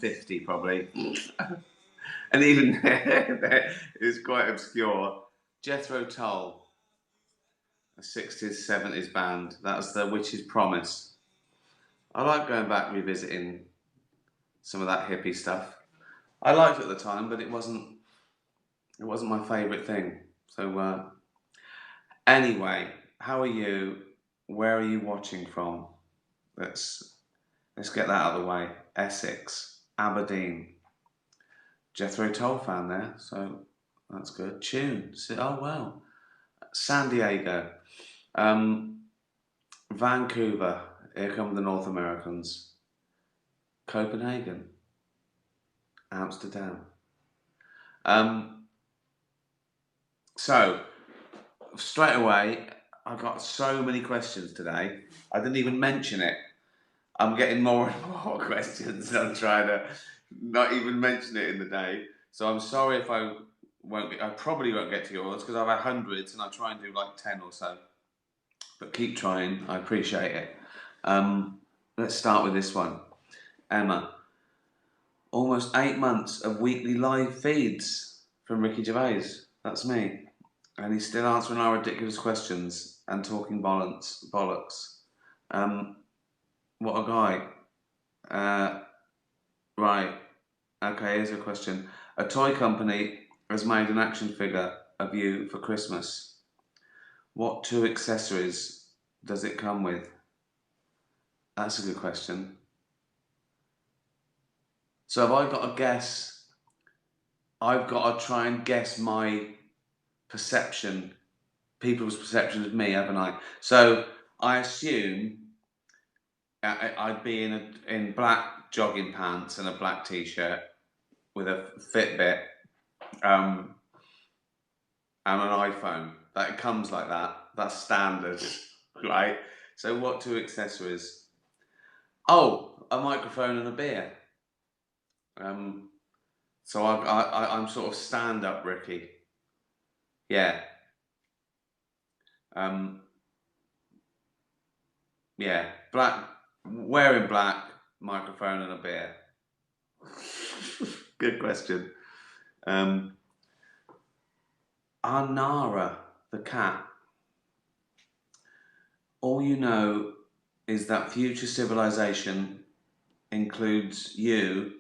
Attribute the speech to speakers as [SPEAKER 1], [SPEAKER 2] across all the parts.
[SPEAKER 1] 50 probably. And even there, it's quite obscure. Jethro Tull, a 60s, 70s band. That's the Witch's Promise. I like going back revisiting some of that hippie stuff. I liked it at the time, but it wasn't my favourite thing. So anyway, how are you? Where are you watching from? Let's let's get that out of the way. Essex, Aberdeen. Jethro Tull fan there, so that's good. Tune. Oh wow. San Diego. Um, Vancouver. Here come the North Americans. Copenhagen. Amsterdam. Um, so straight away, I got so many questions today. I didn't even mention it. I'm getting more and more questions. I'm trying to not even mention it in the day. So I'm sorry if I won't. I probably won't get to yours because I've had hundreds, and I try and do like 10 or so. But keep trying. I appreciate it. Let's start with this one. Emma, almost 8 months of weekly live feeds from Ricky Gervais. That's me. And he's still answering our ridiculous questions and talking bollocks. What a guy. Right. Okay, here's a question. A toy company has made an action figure of you for Christmas. What 2 accessories does it come with? That's a good question. So have I got to guess? I've got to try and guess my perception, people's perception of me, haven't I? So I assume I'd be in black jogging pants and a black t-shirt with a Fitbit and an iPhone. That it comes like that. That's standard, right? So what 2 accessories? Oh, a microphone and a beer. So I'm sort of stand-up Ricky. Yeah. Um, yeah. Wearing black, microphone and a beer. Good question. Anara, the cat. All you know is that future civilization includes you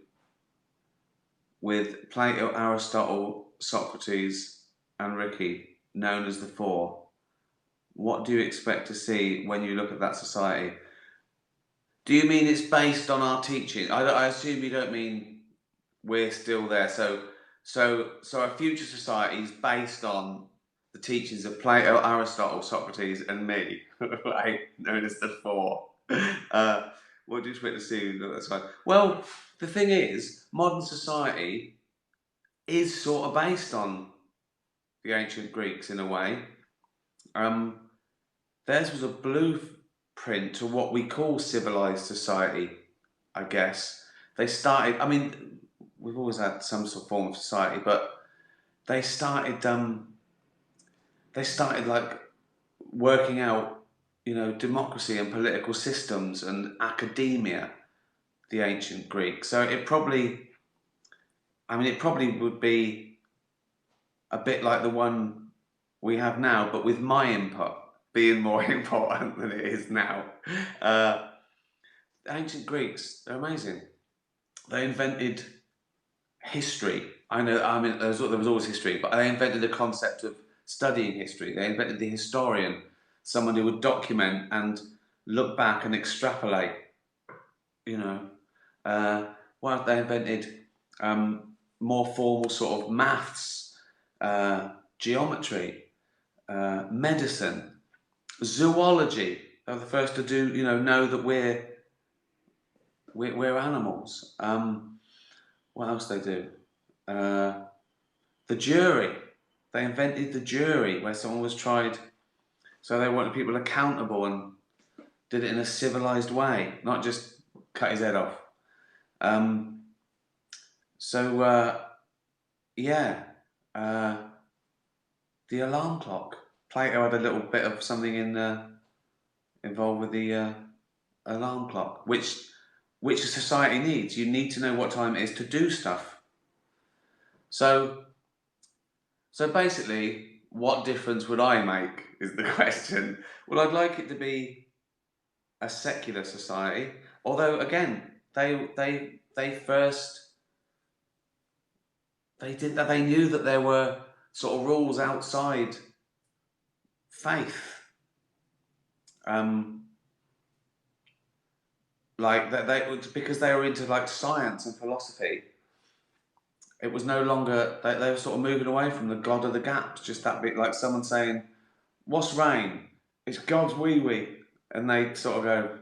[SPEAKER 1] with Plato, Aristotle, Socrates, and Ricky, known as the Four. What do you expect to see when you look at that society? Do you mean it's based on our teaching? I assume you don't mean we're still there. So a future society is based on the teachings of Plato, Aristotle, Socrates, and me, right? Known as the Four. What do you expect to see? That's fine. Well, the thing is, modern society is sort of based on the ancient Greeks in a way. Theirs was a blueprint to what we call civilized society, I guess. They started. I mean, we've always had some sort of form of society, but they started. They started like working out, democracy and political systems and academia. The ancient Greek. So it probably would be a bit like the one we have now, but with my input being more important than it is now. Ancient Greeks, they're amazing. They invented history. There was always history, but they invented the concept of studying history. They invented the historian, someone who would document and look back and extrapolate. You know, well, they invented more formal sort of maths, geometry, medicine, zoology. They were the first to know that we're animals. What else they do? The jury. They invented the jury, where someone was tried. So they wanted people accountable and did it in a civilized way, not just cut his head off. Yeah. The alarm clock. Plato had a little bit of something involved with the alarm clock, which which a society needs. You need to know what time it is to do stuff. So basically, what difference would I make is the question. Well, I'd like it to be a secular society, although again, they first they did that. They knew that there were sort of rules outside faith. Like that they because they were into like science and philosophy. It was no longer they were sort of moving away from the God of the gaps. Just that bit, like someone saying, "What's rain? It's God's wee wee," and they sort of go,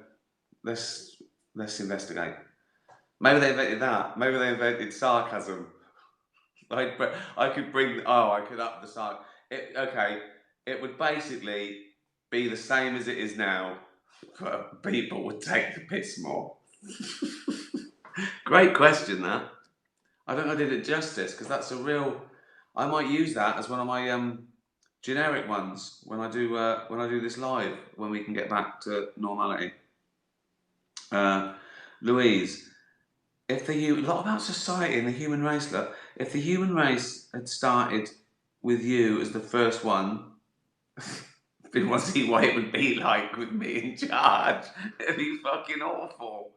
[SPEAKER 1] "Let's investigate." Maybe they invented that. Maybe they invented sarcasm. Like, but I could bring. Oh, I could up the sarc. Okay, it would basically be the same as it is now, but people would take the piss more. Great question, that. I think I did it justice because that's a real. I might use that as one of my generic ones when I do this live when we can get back to normality. Louise, a lot about society and the human race. Look, if the human race had started with you as the first one, we want to see what it would be like with me in charge. It'd be fucking awful.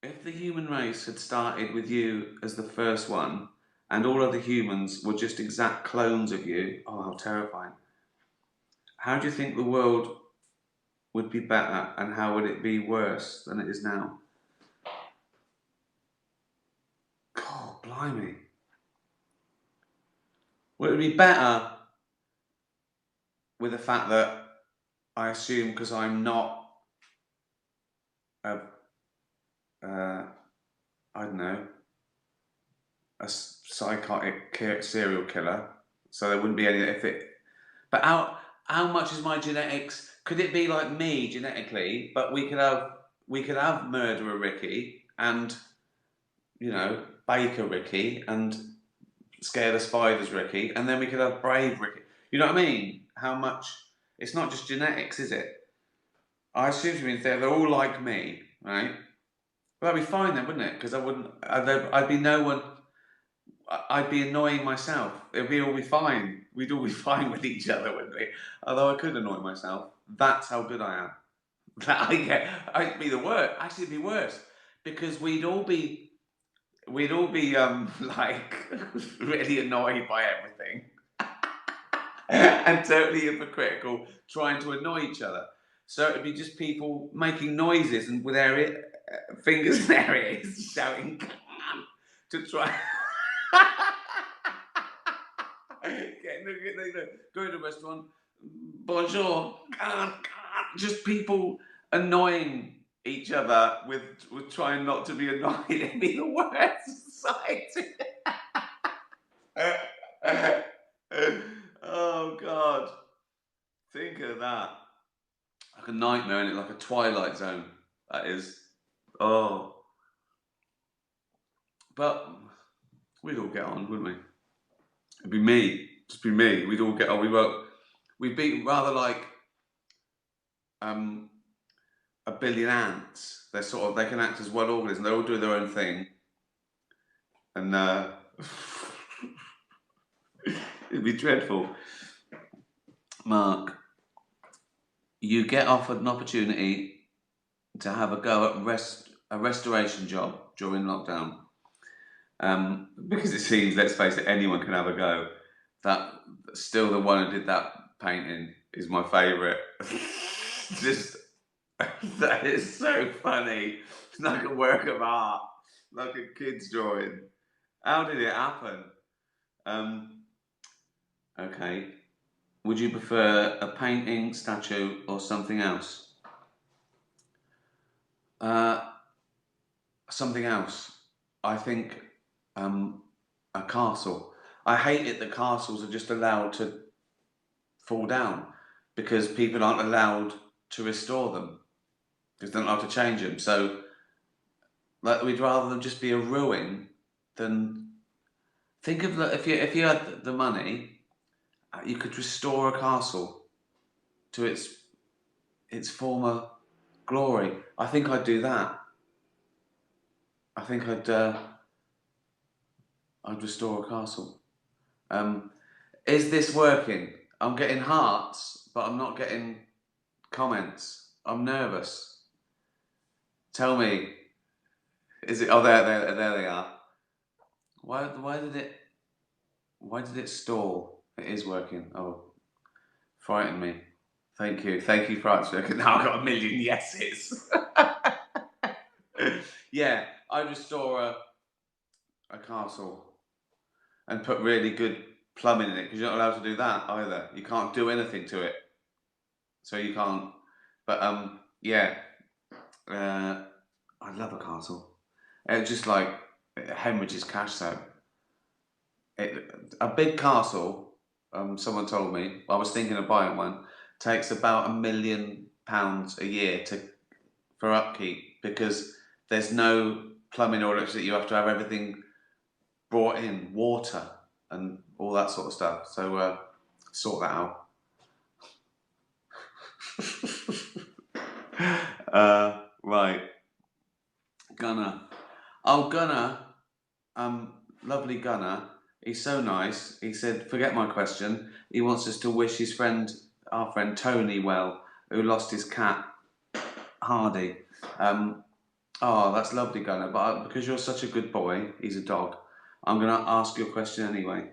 [SPEAKER 1] If the human race had started with you as the first one, and all other humans were just exact clones of you, oh, how terrifying. How do you think the world would be better, and how would it be worse than it is now? God, blimey. Well, it would be better with the fact that I assume because I'm not a, I don't know, a psychotic serial killer, so there wouldn't be any if it. But how much is my genetics? Could it be like me genetically? But we could have murderer Ricky and Baker Ricky and scared of spiders Ricky, and then we could have brave Ricky. You know what I mean? How much? It's not just genetics, is it? I assume it means they're all like me, right? Well, that'd be fine then, wouldn't it? Because I'd be no one. I'd be annoying myself. It'd all be fine. We'd all be fine with each other, wouldn't we? Although I could annoy myself. That's how good I am. I'd be the worst. Actually, it'd be worse because we'd all be like really annoyed by everything and totally hypocritical, trying to annoy each other. So it'd be just people making noises and with their fingers in their ears, shouting to try. Go to a restaurant, bonjour, just people annoying each other with trying not to be annoyed. It'd be the worst society. Oh God, think of that. Like a nightmare, and it like a Twilight Zone. That is. Oh, but we'd all get on, wouldn't we? It'd be me. Just be me. We'd all get on. We'd be rather like a billion ants. They can act as one organism. They all do their own thing, and it'd be dreadful. Mark, you get offered an opportunity to have a go at a restoration job during lockdown. Because it seems, let's face it, anyone can have a go. That still the one who did that painting is my favourite. Just that is so funny. It's like a work of art, like a kid's drawing. How did it happen? Okay. Would you prefer a painting, statue, or something else? Something else. I think a castle. I hate it that castles are just allowed to fall down because people aren't allowed to restore them because they're not allowed to change them. So, like, we'd rather them just be a ruin than think of if you had the money, you could restore a castle to its former Glory. I think I'd do that. I think I'd restore a castle. Is this working? I'm getting hearts, but I'm not getting comments. I'm nervous. Tell me, is it? Oh, there they are. Why did it stall? It is working. Oh, frightened me. Thank you for answering. Now I've got a million yeses. Yeah, I restore a castle and put really good plumbing in it because you're not allowed to do that either. You can't do anything to it, so you can't. But yeah, I love a castle. It just like it hemorrhages cash though. A big castle. Someone told me I was thinking of buying one. Takes about £1 million a year for upkeep because there's no plumbing or electricity. You have to have everything brought in, water and all that sort of stuff. So sort that out. Right, Gunner. Oh, Gunner, lovely Gunner. He's so nice. He said, forget my question. He wants us to wish his friend, our friend Tony, well, who lost his cat, Hardy. Oh, that's lovely, Gunner. But because you're such a good boy, he's a dog, I'm going to ask you a question anyway,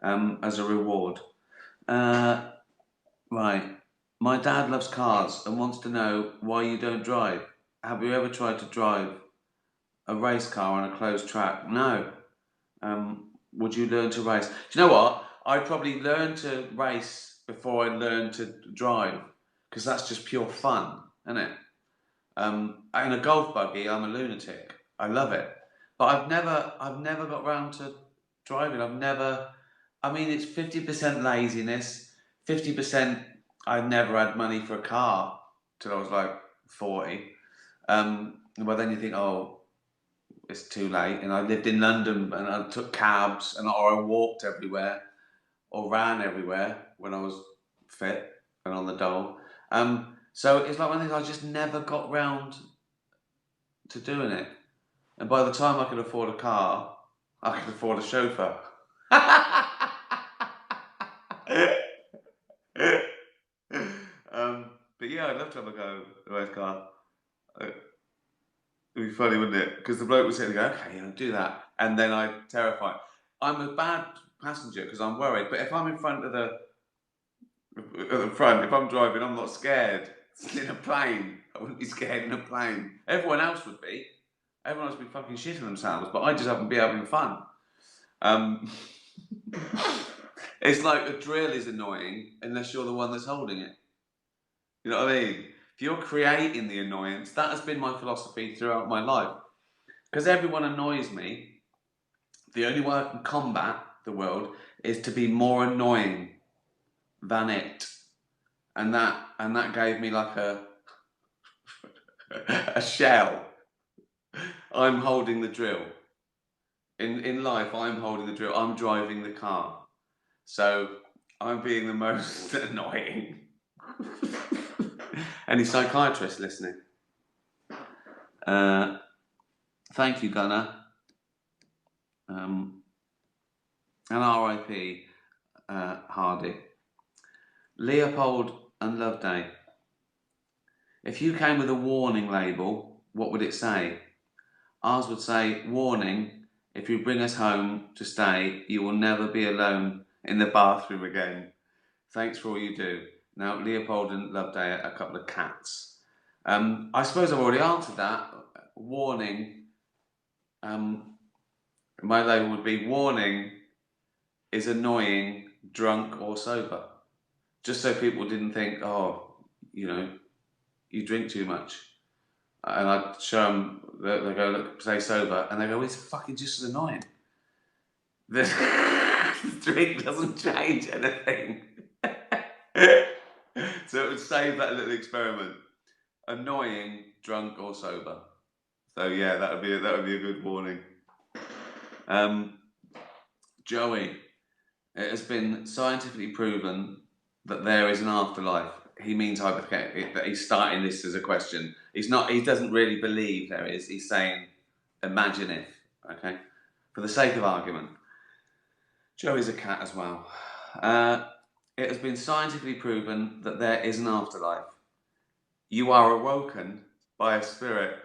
[SPEAKER 1] as a reward. Right. My dad loves cars and wants to know why you don't drive. Have you ever tried to drive a race car on a closed track? No. Would you learn to race? Do you know what? I'd probably learn to race before I learn to drive because that's just pure fun, isn't it? In a golf buggy, I'm a lunatic. I love it, but I've never got round to driving. I've never. I mean, it's 50% laziness, 50%. I never had money for a car till I was like 40. But then you think, oh, it's too late. And I lived in London and I took cabs or I walked everywhere or ran everywhere when I was fit and on the dole. So it's like one of things I just never got round to doing it. And by the time I could afford a car, I could afford a chauffeur. But yeah, I'd love to have a go at the race car. It'd be funny, wouldn't it? Because the bloke would sit there and go, okay, yeah, do that. And then I'm terrified. I'm a bad passenger because I'm worried. But if I'm in front of at the front, if I'm driving, I'm not scared. In a plane, I wouldn't be scared in a plane. Everyone else would be. Everyone else would be fucking shitting themselves, but I just happen to be having fun. It's like a drill is annoying unless you're the one that's holding it. You know what I mean? If you're creating the annoyance, that has been my philosophy throughout my life. Because everyone annoys me, the only way I can combat the world is to be more annoying than it. And that gave me like a shell. I'm holding the drill. In life, I'm holding the drill. I'm driving the car. So I'm being the most annoying. Any psychiatrists listening? Thank you, Gunnar. And R.I.P. Hardy. Leopold and Loveday. If you came with a warning label, what would it say? Ours would say, warning, if you bring us home to stay, you will never be alone in the bathroom again. Thanks for all you do. Now, Leopold and Loveday are a couple of cats. I suppose I've already answered that. Warning. My label would be, warning is annoying, drunk or sober. Just so people didn't think, oh, you drink too much. And I'd show them, they go, look, say sober, and they go, it's fucking just as annoying. The drink doesn't change anything. So it would save that little experiment. Annoying, drunk or sober. So yeah, that would be a good warning. Joey, it has been scientifically proven that there is an afterlife. he means hypothetically, that he's starting this as a question. He's not. He doesn't really believe there is. He's saying, imagine if. Okay, for the sake of argument. Joey's a cat as well. It has been scientifically proven that there is an afterlife. You are awoken by a spirit.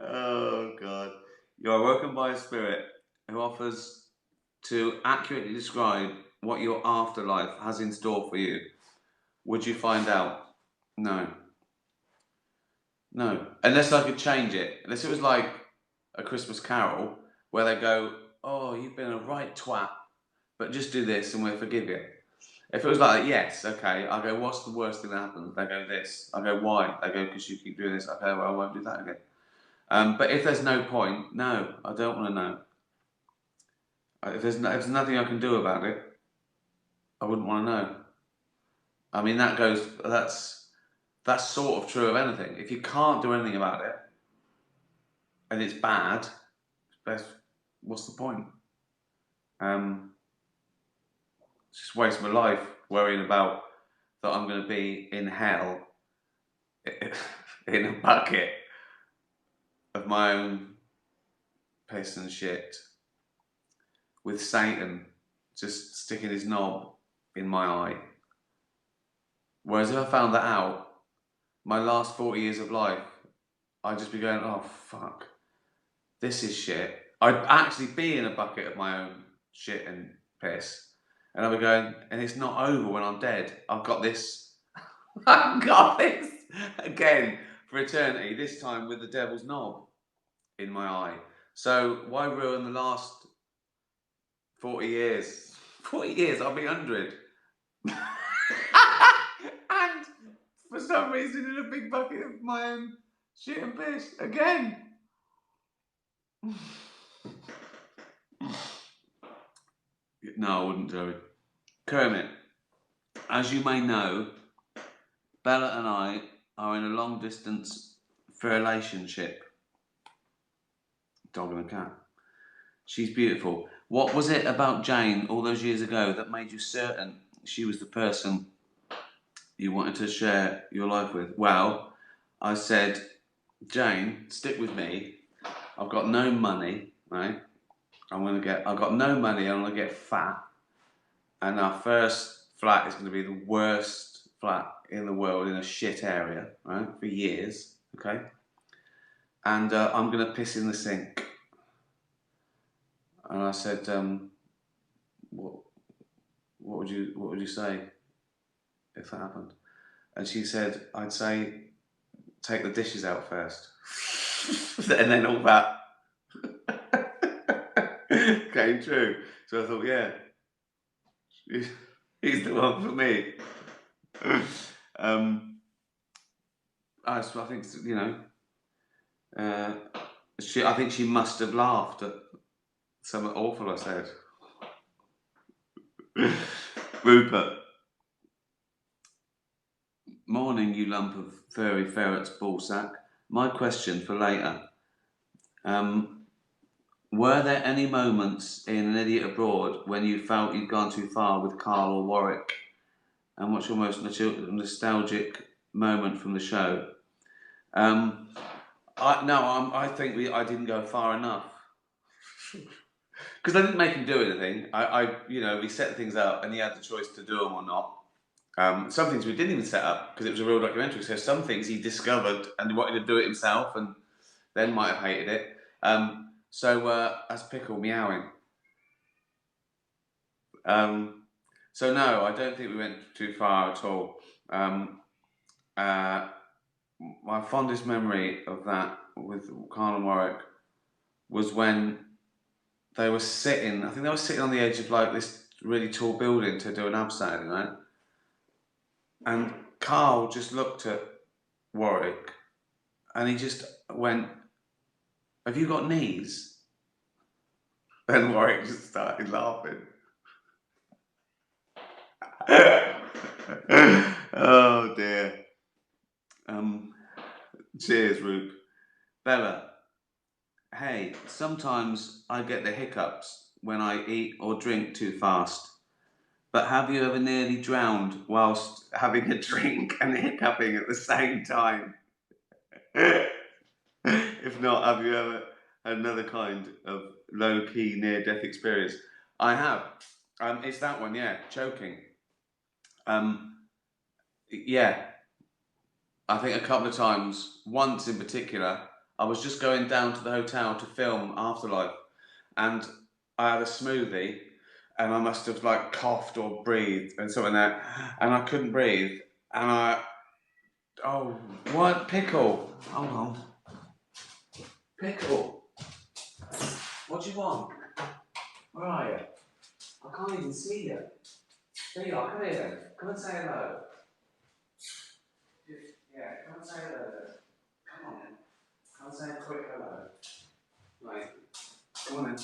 [SPEAKER 1] Oh God! You are awoken by a spirit who offers to accurately describe what your afterlife has in store for you. Would you find out? No. No. Unless I could change it. Unless it was like A Christmas Carol, where they go, oh, you've been a right twat, but just do this and we'll forgive you. If it was like, yes, okay, I go, what's the worst thing that happens? They go, this. I go, why? They go, because you keep doing this. Okay, well, I won't do that again. But if there's no point, no, I don't want to know. If there's nothing I can do about it, I wouldn't want to know. I mean, that's sort of true of anything. If you can't do anything about it, and it's bad, what's the point? It's just a waste of my life worrying about that I'm going to be in hell in a bucket of my own piss and shit with Satan just sticking his knob in my eye. Whereas if I found that out, my last 40 years of life, I'd just be going, oh fuck, this is shit. I'd actually be in a bucket of my own shit and piss. And I'd be going, and it's not over when I'm dead. I've got this, I've got this again for eternity, this time with the devil's knob in my eye. So why ruin the last 40 years? 40 years, I'll be 100. And for some reason in a big bucket of my own shit and piss again. No, I wouldn't, Joey. Kermit, as you may know, Bella and I are in a long distance relationship. Dog and a cat. She's beautiful. What was it about Jane all those years ago that made you certain she was the person you wanted to share your life with? Well, I said, Jane, stick with me. I've got no money, right? I've got no money, I'm gonna get fat. And our first flat is gonna be the worst flat in the world in a shit area, right? For years, okay? And I'm gonna piss in the sink. And I said, what would you say if that happened? And she said, I'd say, take the dishes out first. And then all that came true. So I thought, yeah, he's the one for me. I think, you know, I think she must have laughed at something awful I said. Rupert. Morning, you lump of furry ferret's ballsack. My question for later. Were there any moments in An Idiot Abroad when you felt you'd gone too far with Carl or Warwick? And what's your most nostalgic moment from the show? I think I didn't go far enough. Because I didn't make him do anything. We set things up and he had the choice to do them or not. Some things we didn't even set up because it was a real documentary. So some things he discovered and he wanted to do it himself and then might have hated it. As Pickle meowing. So no, I don't think we went too far at all. My fondest memory of that with Carl and Warwick was when they were sitting, I think they were sitting on the edge of like this really tall building to do an abseil, right? And Carl just looked at Warwick and he just went, have you got knees? And Warwick just started laughing. Oh dear. Cheers, Roop. Bella, hey, sometimes I get the hiccups when I eat or drink too fast. But have you ever nearly drowned whilst having a drink and hiccuping at the same time? If not, have you ever had another kind of low-key near-death experience? I have. It's that one, yeah, choking. Um, yeah, I think a couple of times. Once in particular, I was just going down to the hotel to film Afterlife, and I had a smoothie, and I must have like coughed or breathed and something like that, and I couldn't breathe, and oh, what pickle? Hold on, pickle. What do you want? Where are you? I can't even see you. There you are. Come here then. Come and say hello. Yeah, come and say hello then. Come on then. Come and say a quick hello. Right. Come on then.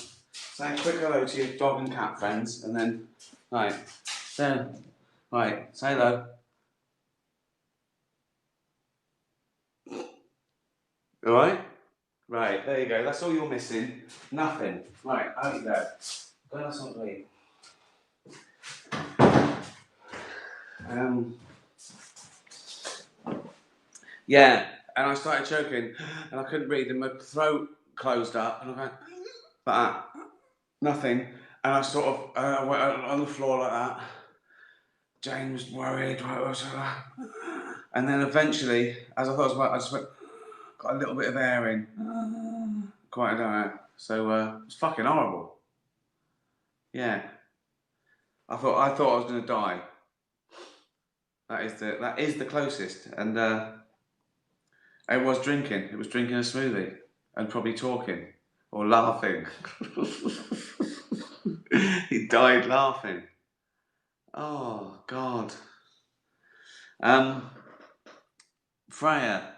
[SPEAKER 1] Say a quick hello to your dog and cat friends, and then, right. So, right. Say hello. All right. Right. There you go. That's all you're missing. Nothing. Right. Out you go. Go and have something to eat. Yeah, and I started choking, and I couldn't breathe, and my throat closed up, and I went like that, nothing, and I sort of went on the floor like that. James worried, and then eventually, as I thought it was, I just went, got a little bit of air in, quieted down. So it was fucking horrible. Yeah, I thought I was going to die. That is the closest, and it was drinking. It was drinking a smoothie and probably talking or laughing. He died laughing. Oh God. Freya,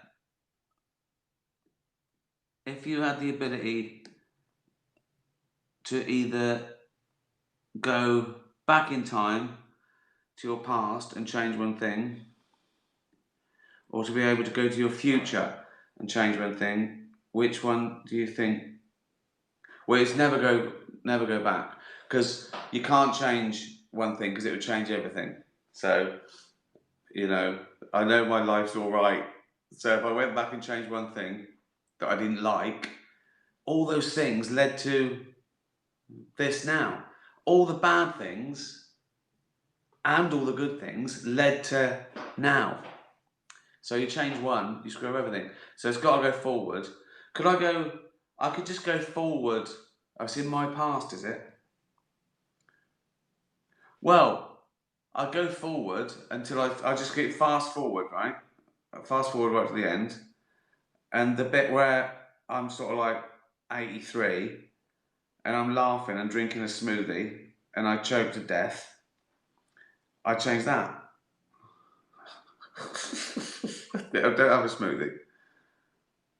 [SPEAKER 1] if you had the ability to either go back in time to your past and change one thing, or to be able to go to your future and change one thing, which one do you think? Well, it's never go back, because you can't change one thing because it would change everything. So, I know my life's all right. So if I went back and changed one thing that I didn't like, all those things led to this now. All the bad things and all the good things led to now. So you change one, you screw up everything. So it's got to go forward. I could just go forward. Oh, it's in my past, is it? Well, I go forward until I just get fast forward, right? Fast forward right to the end. And the bit where I'm sort of like 83 and I'm laughing and drinking a smoothie and I choke to death, I change that. Don't have a smoothie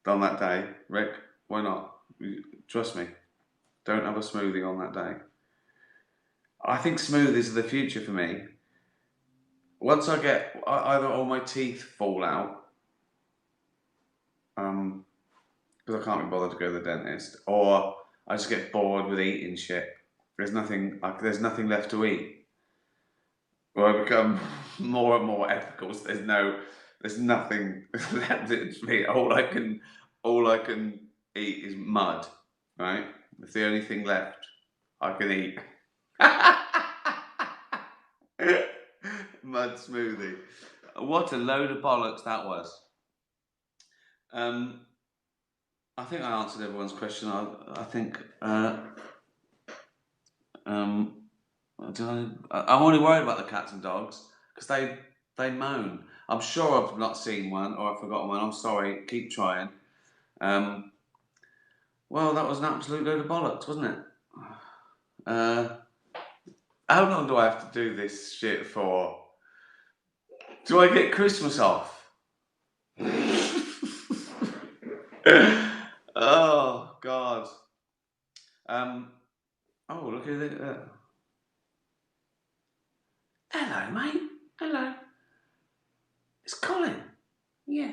[SPEAKER 1] on that day, Rick. Why not? Trust me. Don't have a smoothie on that day. I think smoothies are the future for me. Once I get either all my teeth fall out, because I can't be bothered to go to the dentist, or I just get bored with eating shit. There's nothing left to eat. Or I become more and more ethical. So there's nothing left to me. All I can eat is mud. Right? It's the only thing left I can eat. Mud smoothie. What a load of bollocks that was. I think I answered everyone's question. I think. I'm only worried about the cats and dogs because they moan. I'm sure I've not seen one or I've forgotten one. I'm sorry. Keep trying. Well, that was an absolute load of bollocks, wasn't it? How long do I have to do this shit for? Do I get Christmas off? Oh God. Oh, look at it. Hello, mate. Hello. It's Colin. Yeah.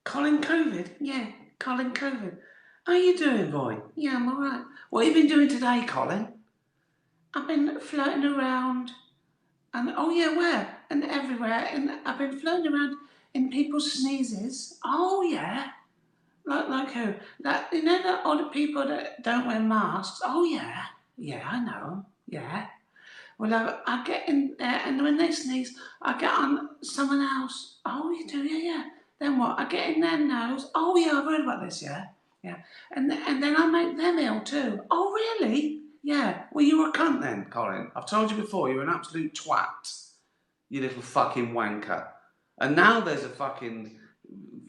[SPEAKER 1] Colin COVID? Yeah, Colin COVID. How you doing, boy? Yeah, I'm alright. What have you been doing today, Colin? I've been floating around, and oh yeah, where? And everywhere, and I've been floating around in people's sneezes. Oh yeah. Like who? That you know the odd people that don't wear masks. Oh yeah, yeah, I know. Yeah. Well, I get in there, and when they sneeze, I get on someone else. Oh, you do, yeah, yeah. Then what? I get in their nose. Oh yeah, I've heard about this. Yeah, yeah. And then I make them ill too. Oh really? Yeah. Well, you were a cunt then, Colin. I've told you before. You're an absolute twat. You little fucking wanker. And now there's a fucking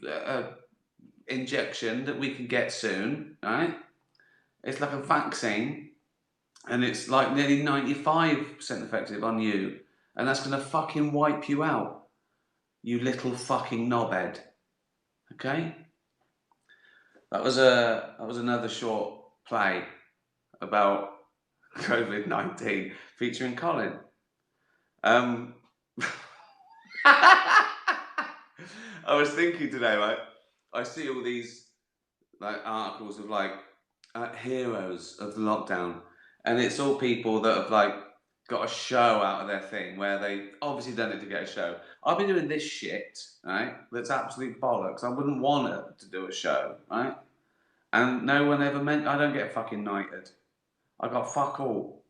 [SPEAKER 1] uh, injection that we can get soon, right? It's like a vaccine, and it's like nearly 95% effective on you, and that's gonna fucking wipe you out, you little fucking knobhead. Okay? That was another short play about COVID-19 featuring Colin. I was thinking today, right? I see all these like articles of like heroes of the lockdown, and it's all people that have like got a show out of their thing where they obviously done it to get a show. I've been doing this shit, right? That's absolute bollocks. I wouldn't want it to do a show, right? And no one ever meant I don't get fucking knighted. I got fuck all.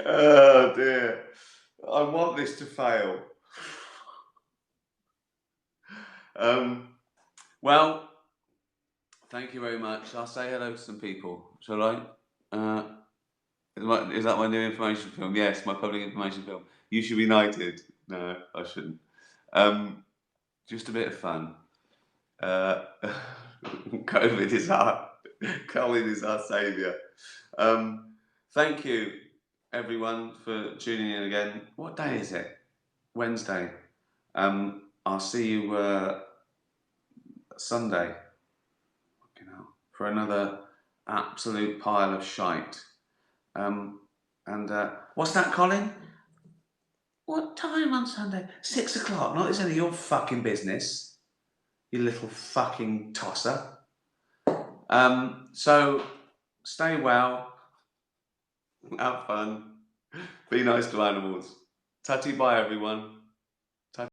[SPEAKER 1] Oh dear. I want this to fail. Well, thank you very much. I'll say hello to some people, shall I? Is that my new information film? Yes, my public information film. You should be knighted. No, I shouldn't. Just a bit of fun. COVID is our Colin is our saviour. Thank you, everyone, for tuning in again. What day is it? Wednesday. I'll see you Sunday. For another absolute pile of shite. What's that, Colin? What time on Sunday? 6 o'clock. Not it's any of your fucking business. You little fucking tosser. So stay well. Have fun. Be nice to animals. Tatty bye, everyone.